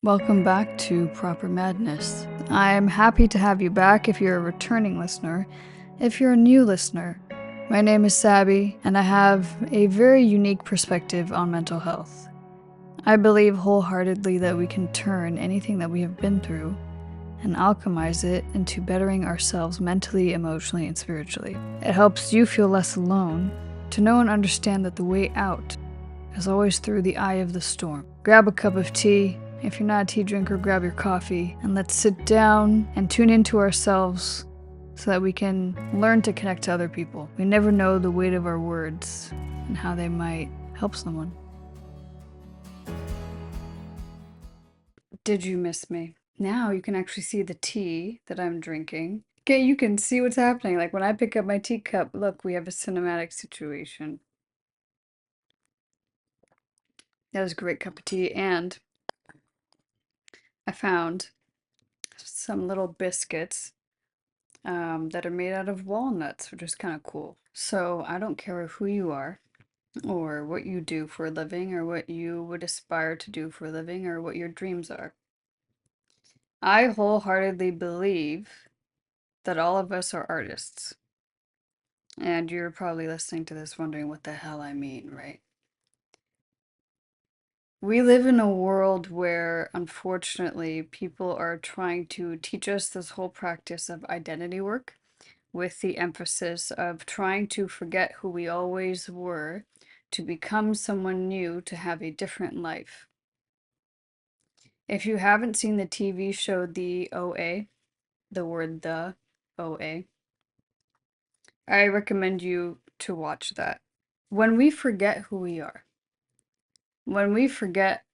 Welcome back to Proper Madness. I'm happy to have you back if you're a returning listener. If you're a new listener, my name is Sabby, and I have a very unique perspective on mental health. I believe wholeheartedly that we can turn anything that we have been through and alchemize it into bettering ourselves mentally, emotionally, and spiritually. It helps you feel less alone, to know and understand that the way out is always through the eye of the storm. Grab a cup of tea. If you're not a tea drinker, grab your coffee, and let's sit down and tune into ourselves so that we can learn to connect to other people. We never know the weight of our words and how they might help someone. Did you miss me? Now you can actually see the tea that I'm drinking. Okay, you can see what's happening. Like when I pick up my teacup, look, we have a cinematic situation. That was a great cup of tea, and I found some little biscuits that are made out of walnuts, which is kind of cool. So I don't care who you are, or what you do for a living, or what you would aspire to do for a living, or what your dreams are. I wholeheartedly believe that all of us are artists. And you're probably listening to this wondering what the hell I mean, right? We live in a world where, unfortunately, people are trying to teach us this whole practice of identity work with the emphasis of trying to forget who we always were to become someone new to have a different life. If you haven't seen the TV show The OA, the word the OA, I recommend you to watch that. When we forget who we are, when we forget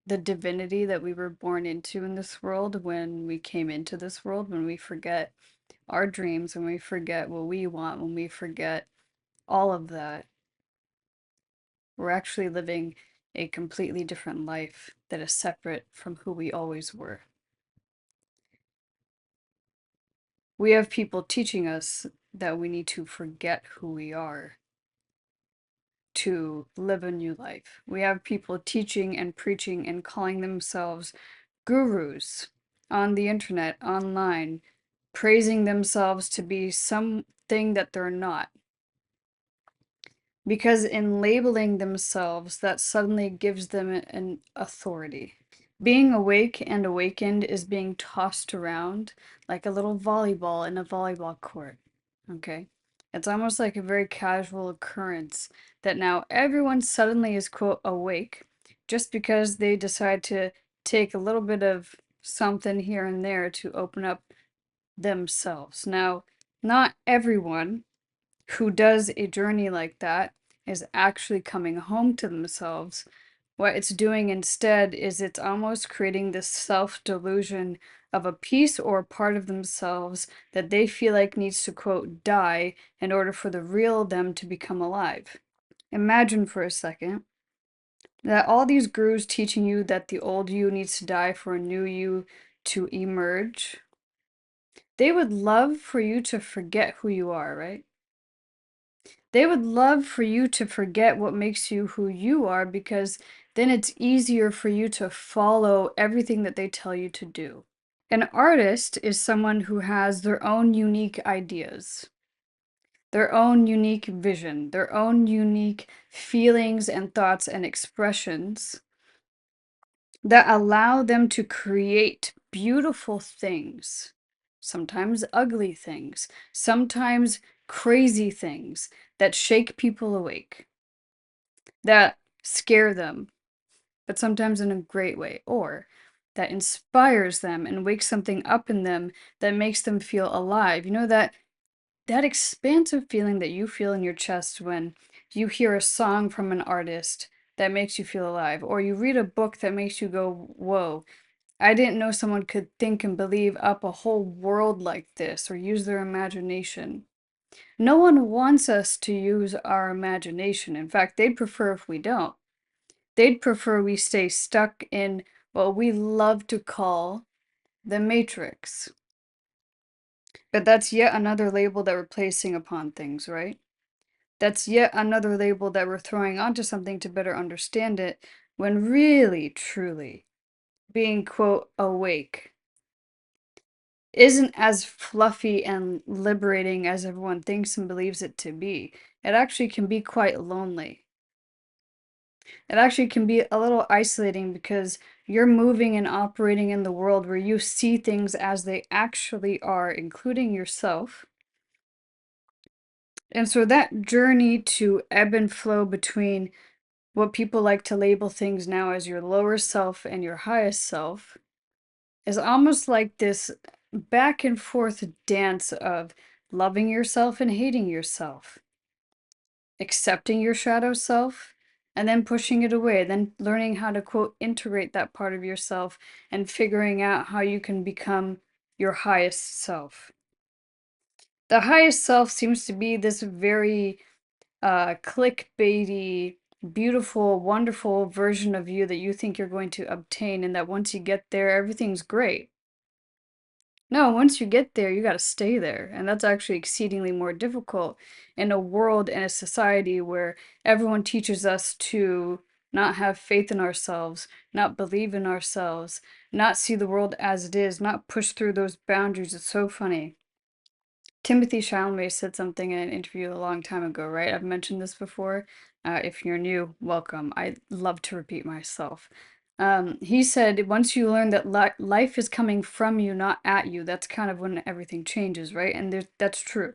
the divinity that we were born into in this world, when we came into this world, when we forget our dreams, when we forget what we want, when we forget all of that, we're actually living a completely different life that is separate from who we always were. We have people teaching us that we need to forget who we are to live a new life. We have people teaching and preaching and calling themselves gurus on the internet, online, praising themselves to be something that they're not. Because in labeling themselves, that suddenly gives them an authority. Being awake and awakened is being tossed around like a little volleyball in a volleyball court. Okay? It's almost like a very casual occurrence that now everyone suddenly is, quote, awake just because they decide to take a little bit of something here and there to open up themselves. Now, not everyone who does a journey like that is actually coming home to themselves. What it's doing instead is it's almost creating this self-delusion of a piece or a part of themselves that they feel like needs to, quote, die in order for the real them to become alive. Imagine for a second that all these gurus teaching you that the old you needs to die for a new you to emerge. They would love for you to forget who you are, right? They would love for you to forget what makes you who you are, because then it's easier for you to follow everything that they tell you to do. An artist is someone who has their own unique ideas, their own unique vision, their own unique feelings and thoughts and expressions that allow them to create beautiful things, sometimes ugly things, sometimes crazy things that shake people awake, that scare them, but sometimes in a great way, or that inspires them and wakes something up in them that makes them feel alive. You know, that expansive feeling that you feel in your chest when you hear a song from an artist that makes you feel alive, or you read a book that makes you go, whoa, I didn't know someone could think and believe up a whole world like this, or use their imagination. No one wants us to use our imagination. In fact, they'd prefer if we don't. They'd prefer we stay stuck in what we love to call the matrix. But that's yet another label that we're placing upon things, right? That's yet another label that we're throwing onto something to better understand it, when really, truly, being, quote, awake isn't as fluffy and liberating as everyone thinks and believes it to be. It actually can be quite lonely. It actually can be a little isolating because you're moving and operating in the world where you see things as they actually are, including yourself. And so that journey to ebb and flow between what people like to label things now as your lower self and your highest self is almost like this back and forth dance of loving yourself and hating yourself, accepting your shadow self, and then pushing it away, then learning how to, quote, integrate that part of yourself and figuring out how you can become your highest self. The highest self seems to be this very clickbaity, beautiful, wonderful version of you that you think you're going to obtain, and that once you get there, everything's great. No, once you get there, you gotta stay there. And that's actually exceedingly more difficult in a world and a society where everyone teaches us to not have faith in ourselves, not believe in ourselves, not see the world as it is, not push through those boundaries. It's so funny. Timothy Chalamet said something in an interview a long time ago, right? I've mentioned this before. If you're new, welcome. I love to repeat myself. He said, once you learn that life is coming from you, not at you, that's kind of when everything changes, right? And that's true.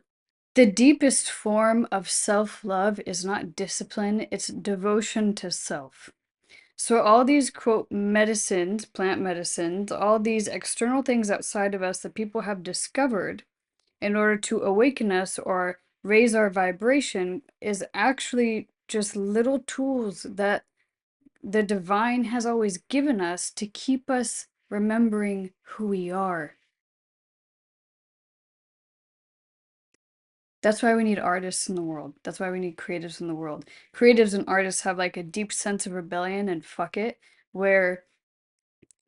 The deepest form of self love is not discipline, it's devotion to self. So, all these quote medicines, plant medicines, all these external things outside of us that people have discovered in order to awaken us or raise our vibration is actually just little tools that the divine has always given us to keep us remembering who we are. That's why we need artists in the world. That's why we need creatives in the world. Creatives and artists have like a deep sense of rebellion and fuck it, where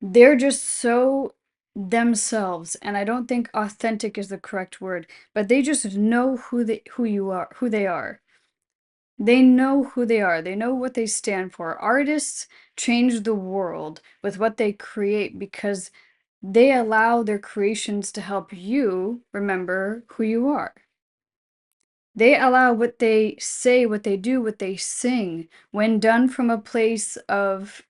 they're just so themselves. And I don't think authentic is the correct word, but they just know who they are. They know who they are. They know what they stand for. Artists change the world with what they create because they allow their creations to help you remember who you are. They allow what they say, what they do, what they sing, when done from a place of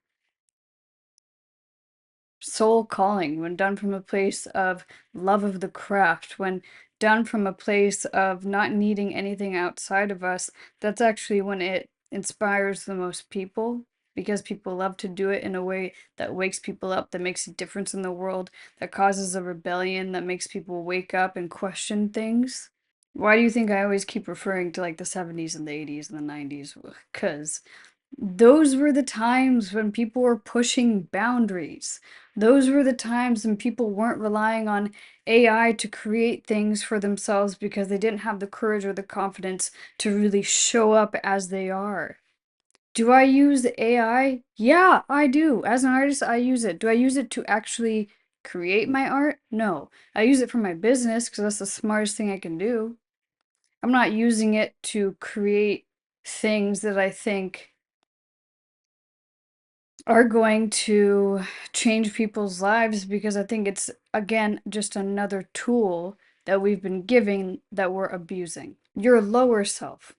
soul calling, when done from a place of love of the craft, when done from a place of not needing anything outside of us, that's actually when it inspires the most people because people love to do it in a way that wakes people up, that makes a difference in the world, that causes a rebellion, that makes people wake up and question things. Why do you think I always keep referring to like the 70s and the 80s and the 90s? Because those were the times when people were pushing boundaries. Those were the times when people weren't relying on AI to create things for themselves because they didn't have the courage or the confidence to really show up as they are. Do I use the AI? Yeah, I do. As an artist, I use it. Do I use it to actually create my art? No. I use it for my business because that's the smartest thing I can do. I'm not using it to create things that I think are going to change people's lives because I think it's, again, just another tool that we've been giving that we're abusing. Your lower self,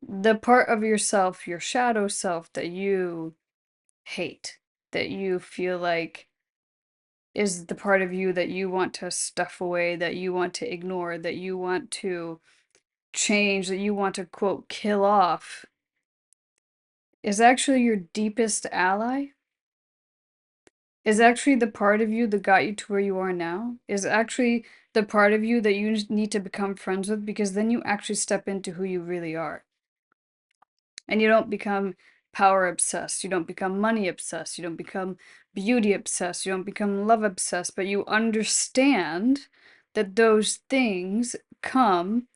the part of yourself, your shadow self that you hate, that you feel like is the part of you that you want to stuff away, that you want to ignore, that you want to change, that you want to, quote, kill off, is actually your deepest ally. Is actually the part of you that got you to where you are now, is actually the part of you that you need to become friends with because then you actually step into who you really are. And you don't become power obsessed, you don't become money obsessed, you don't become beauty obsessed, you don't become love obsessed, but you understand that those things come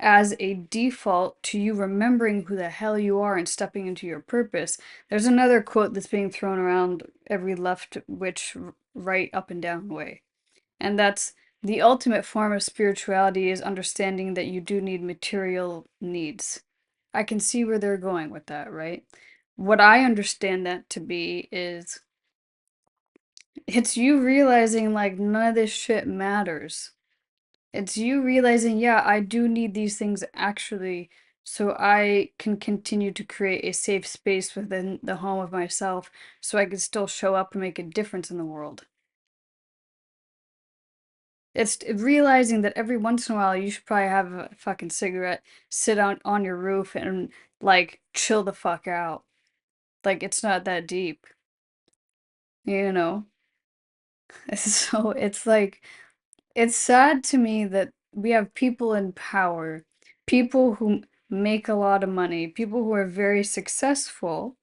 as a default to you remembering who the hell you are and stepping into your purpose. There's another quote that's being thrown around every left, which right, up and down way. And that's the ultimate form of spirituality is understanding that you do need material needs. I can see where they're going with that, right? What I understand that to be is It's you realizing like none of this shit matters. It's you realizing, yeah, I do need these things actually so I can continue to create a safe space within the home of myself so I can still show up and make a difference in the world. It's realizing that every once in a while you should probably have a fucking cigarette, sit on your roof and like chill the fuck out. Like it's not that deep, you know? So it's like it's sad to me that we have people in power, people who make a lot of money, people who are very successful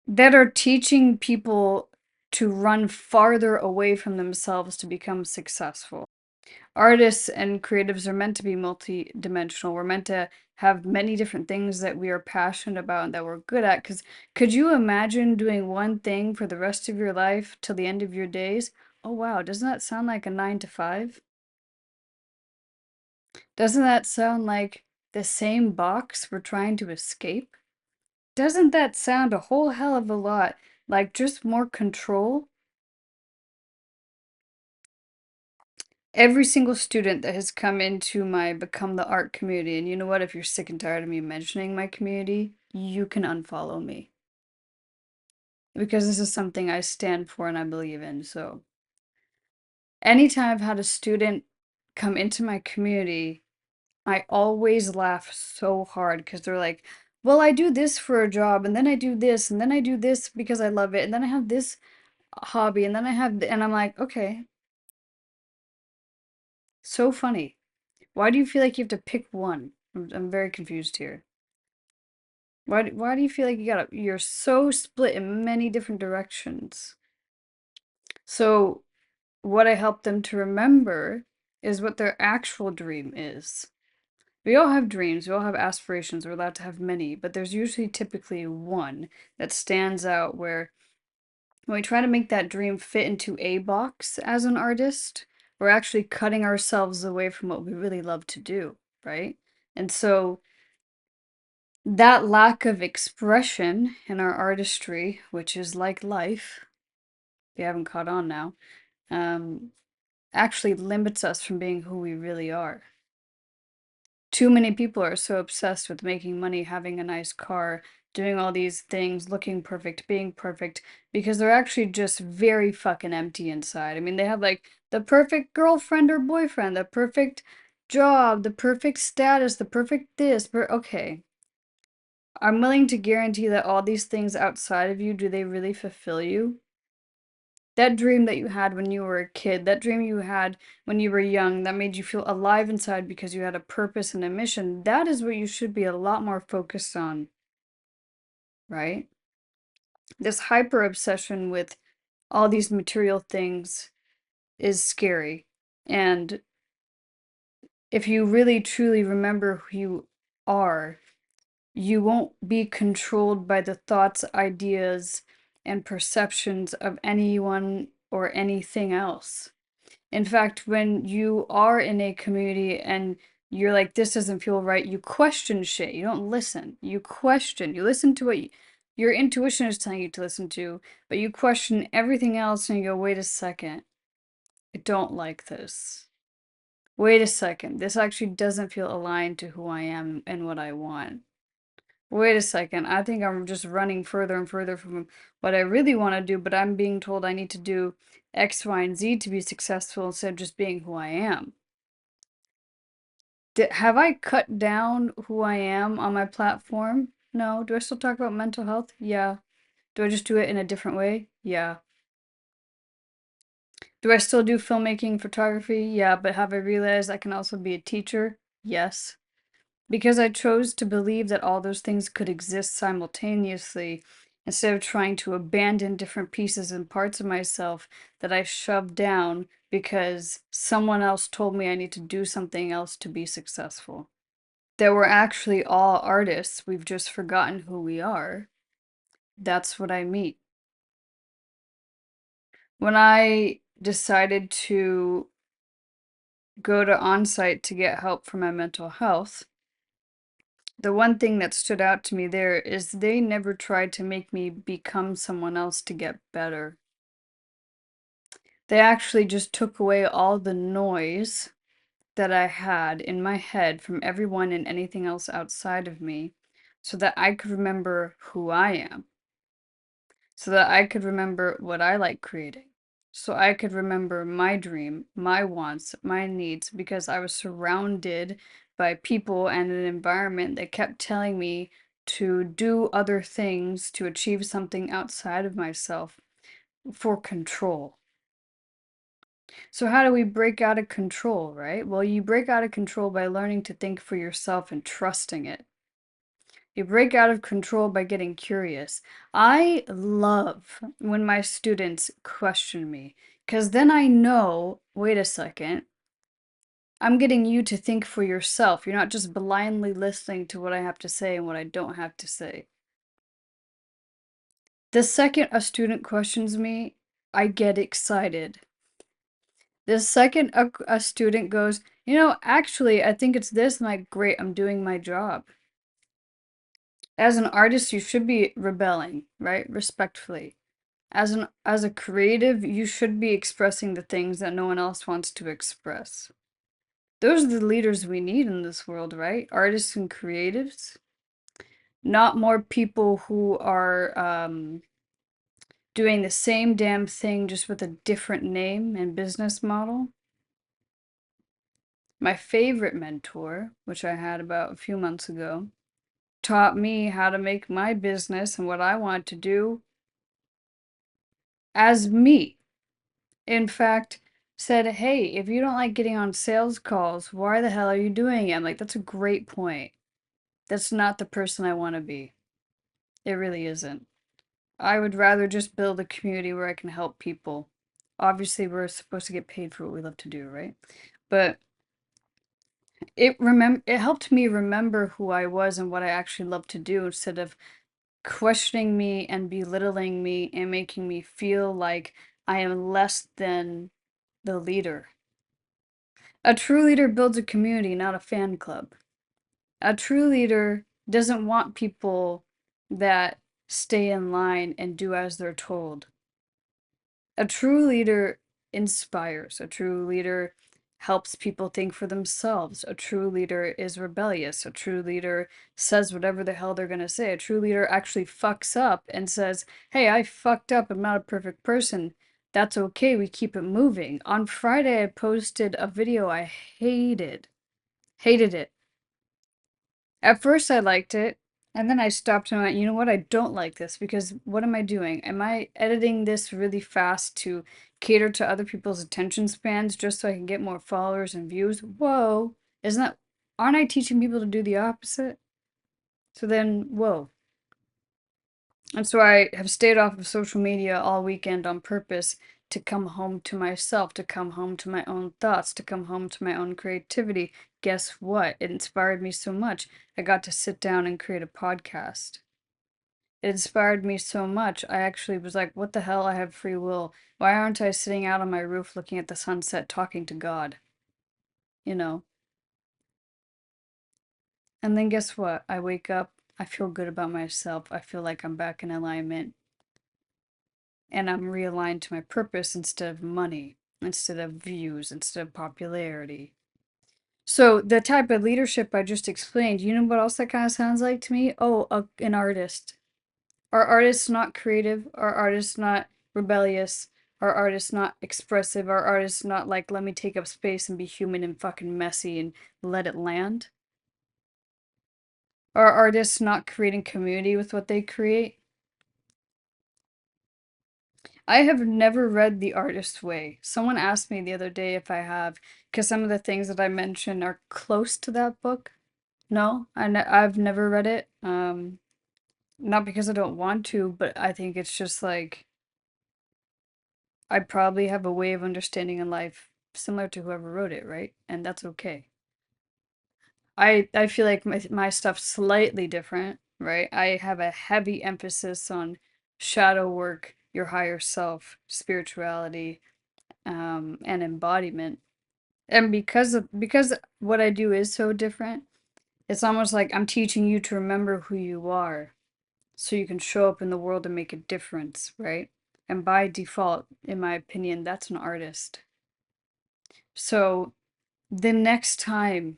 that are teaching people to run farther away from themselves to become successful. Artists and creatives are meant to be multi-dimensional. We're meant to have many different things that we are passionate about and that we're good at. Because could you imagine doing one thing for the rest of your life till the end of your days? Oh wow, doesn't that sound like a 9 to 5? Doesn't that sound like the same box we're trying to escape? Doesn't that sound a whole hell of a lot like just more control? Every single student that has come into my Become the Art community, and you know what? If you're sick and tired of me mentioning my community, you can unfollow me. Because this is something I stand for and I believe in. So, anytime I've had a student come into my community, I always laugh so hard because they're like, well, I do this for a job, and then I do this, and then I do this because I love it, and then I have this hobby, and then I have, and I'm like, okay, so funny. Why do you feel like you have to pick one? I'm very confused here. Why do you feel like you're so split in many different directions? So what I help them to remember is what their actual dream is. We all have dreams, we all have aspirations, we're allowed to have many, but there's usually typically one that stands out where when we try to make that dream fit into a box as an artist, we're actually cutting ourselves away from what we really love to do, right? And so that lack of expression in our artistry, which is like life, if you haven't caught on now, um, actually limits us from being who we really are. Too many people are so obsessed with making money, having a nice car, doing all these things, looking perfect, being perfect, because they're actually just very fucking empty inside. I mean, they have like the perfect girlfriend or boyfriend, the perfect job, the perfect status, the perfect this, okay. I'm willing to guarantee that all these things outside of you, do they really fulfill you? That dream that you had when you were a kid, that dream you had when you were young, that made you feel alive inside because you had a purpose and a mission, that is what you should be a lot more focused on, right? This hyper obsession with all these material things is scary. And if you really truly remember who you are, you won't be controlled by the thoughts, ideas, and perceptions of anyone or anything else. In fact, when you are in a community and you're like, this doesn't feel right, you question shit. You don't listen. You question. You listen to what your intuition is telling you to listen to, but you question everything else and you go, wait a second. I don't like this. Wait a second. This actually doesn't feel aligned to who I am and what I want. Wait a second, I think I'm just running further and further from what I really want to do, but I'm being told I need to do X, Y, and Z to be successful instead of just being who I am. Have I cut down who I am on my platform? No. Do I still talk about mental health? Yeah. Do I just do it in a different way? Yeah. Do I still do filmmaking, photography? Yeah, but have I realized I can also be a teacher? Yes. Because I chose to believe that all those things could exist simultaneously instead of trying to abandon different pieces and parts of myself that I shoved down because someone else told me I need to do something else to be successful. That we're actually all artists, we've just forgotten who we are. That's what I mean. When I decided to go to on-site to get help for my mental health, The one thing that stood out to me there is they never tried to make me become someone else to get better. They actually just took away all the noise that I had in my head from everyone and anything else outside of me so that I could remember who I am, so that I could remember what I like creating, so I could remember my dream, my wants, my needs, because I was surrounded by people and an environment that kept telling me to do other things to achieve something outside of myself for control. So how do we break out of control, right? Well, you break out of control by learning to think for yourself and trusting it. You break out of control by getting curious. I love when my students question me, because then I know, wait a second, I'm getting you to think for yourself. You're not just blindly listening to what I have to say and what I don't have to say. The second a student questions me, I get excited. The second a student goes, actually, I think it's this, I'm like, great, I'm doing my job. As an artist, you should be rebelling, right? Respectfully. As a creative, you should be expressing the things that no one else wants to express. Those are the leaders we need in this world, right? Artists and creatives. Not more people who are doing the same damn thing just with a different name and business model. My favorite mentor, which I had about a few months ago, taught me how to make my business and what I want to do as me. In fact, said, hey, if you don't like getting on sales calls, why the hell are you doing it? I'm like, that's a great point. That's not the person I want to be. It really isn't. I would rather just build a community where I can help people. Obviously, we're supposed to get paid for what we love to do, right? But it helped me remember who I was and what I actually love to do instead of questioning me and belittling me and making me feel like I am less than the leader. A true leader builds a community, not a fan club. A true leader doesn't want people that stay in line and do as they're told. A true leader inspires. A true leader helps people think for themselves. A true leader is rebellious. A true leader says whatever the hell they're going to say. A true leader actually fucks up and says, hey, I fucked up. I'm not a perfect person. That's okay. We keep it moving. On Friday, I posted a video I hated. Hated it. At first, I liked it, and then I stopped and went, you know what? I don't like this because what am I doing? Am I editing this really fast to cater to other people's attention spans just so I can get more followers and views? Whoa, isn't that, aren't I teaching people to do the opposite? So then, whoa. And so I have stayed off of social media all weekend on purpose to come home to myself, to come home to my own thoughts, to come home to my own creativity. Guess what? It inspired me so much. I got to sit down and create a podcast. It inspired me so much. I actually was like, what the hell? I have free will. Why aren't I sitting out on my roof looking at the sunset talking to God? You know? And then guess what? I wake up, I feel good about myself. I feel like I'm back in alignment. And I'm realigned to my purpose instead of money, instead of views, instead of popularity. So the type of leadership I just explained, you know what else that kind of sounds like to me? Oh, an artist. Are artists not creative? Are artists not rebellious? Are artists not expressive? Are artists not like, let me take up space and be human and fucking messy and let it land? Are artists not creating community with what they create? I have never read The Artist's Way. Someone asked me the other day if I have, because some of the things that I mentioned are close to that book. No, I've never read it. Not because I don't want to, but I think it's just like I probably have a way of understanding in life similar to whoever wrote it, right? And that's okay. I feel like my stuff's slightly different, right? I have a heavy emphasis on shadow work, your higher self, spirituality, and embodiment. And because what I do is so different, It's almost like I'm teaching you to remember who you are so you can show up in the world and make a difference, right? And by default, in my opinion, that's an artist. So the next time,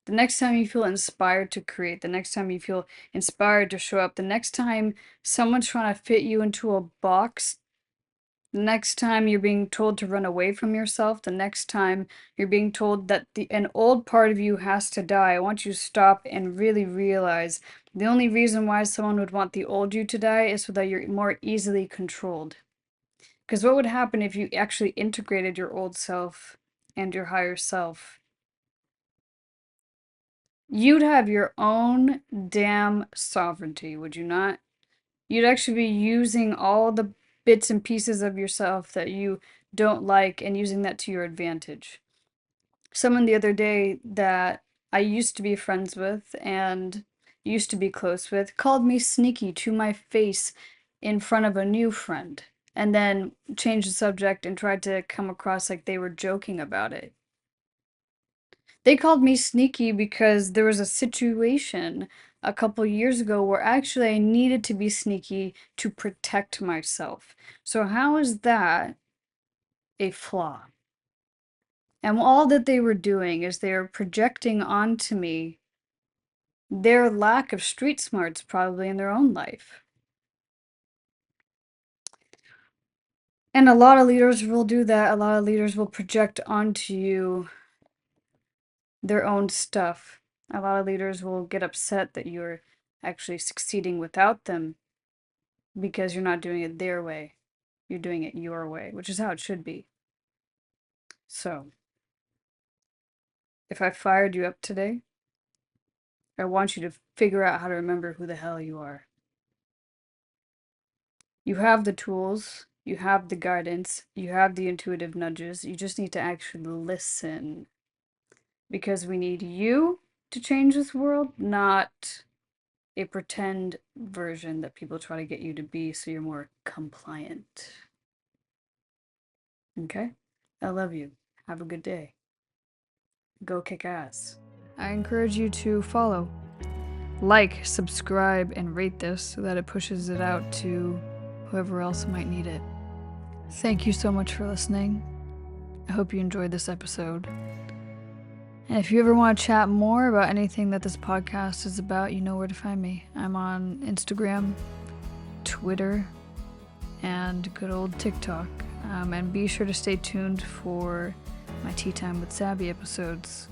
the next time you feel inspired to create, the next time you feel inspired to show up, the next time someone's trying to fit you into a box, the next time you're being told to run away from yourself, the next time you're being told that an old part of you has to die, I want you to stop and really realize the only reason why someone would want the old you to die is so that you're more easily controlled. Because what would happen if you actually integrated your old self and your higher self? You'd have your own damn sovereignty, would you not? You'd actually be using all the bits and pieces of yourself that you don't like and using that to your advantage. Someone the other day that I used to be friends with and used to be close with called me sneaky to my face in front of a new friend and then changed the subject and tried to come across like they were joking about it. They called me sneaky because there was a situation a couple years ago where actually I needed to be sneaky to protect myself. So how is that a flaw? And all that they were doing is they were projecting onto me their lack of street smarts probably in their own life. And a lot of leaders will do that. A lot of leaders will project onto you their own stuff. A lot of leaders will get upset that you're actually succeeding without them because you're not doing it their way. You're doing it your way, which is how it should be. So, if I fired you up today, I want you to figure out how to remember who the hell you are. You have the tools, you have the guidance, you have the intuitive nudges. You just need to actually listen. Because we need you to change this world, not a pretend version that people try to get you to be so you're more compliant. Okay? I love you. Have a good day. Go kick ass. I encourage you to follow, like, subscribe, and rate this so that it pushes it out to whoever else might need it. Thank you so much for listening. I hope you enjoyed this episode. And if you ever want to chat more about anything that this podcast is about, you know where to find me. I'm on Instagram, Twitter, and good old TikTok. And be sure to stay tuned for my Tea Time with Sabby episodes.